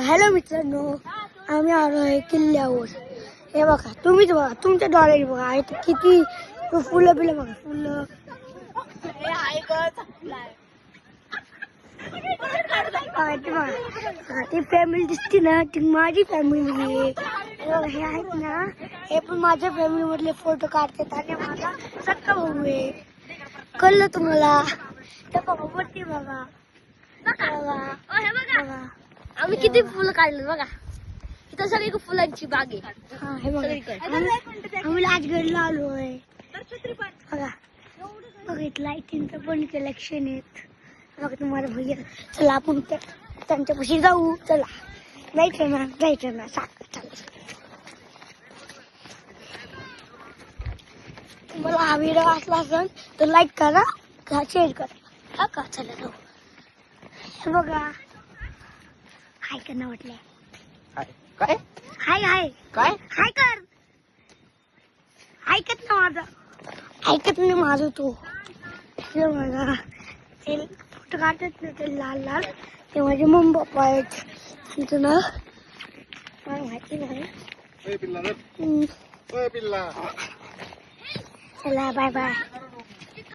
Hello मित्रांनो, आम्ही आलो आहे किल्ल्यावर. हे बघा, तुम्हीच बघा, तुमच्या डोळ्याने बघा इथे किती फुलं बिलं बघा, फुलं. ती फॅमिली दिसते ना, ती माझी फॅमिली आहे. हे आहेत ना, हे पण माझ्या फॅमिली मधले फोटो काढतात आणि माझा सक्का भाऊ आहे. कळलं तुम्हाला? त्या बघा वरती बघा, बघा आम्ही किती फुलं काढले बघा. इथं सगळी फुलांची बाग आहे. हा हे बघा, आम्ही राजगडला आलोय. बघा बघा, इथं लाईटिंगचं पण कलेक्शन आहेत. बघा तुम्हाला भैया, चला आपण त्यांच्यापाशी जाऊ. चला, जायचं ना सांग. तुम्हाला हा व्हिडिओ असला असेल तर लाईक करा, शेअर करा. का चला जाऊ. हे बघा, हाय करणं वाटलंय. काय हाय हाय काय हाय कर. ऐकत ना माझा, ऐकत नाही माझं तू. हे बघा, ते फोटो काढतात ना ते लाल लाल, ते माझे मम्मी पप्पा आहेत. त्यांचं नाव मला माहिती नाही. चला बाय बाय.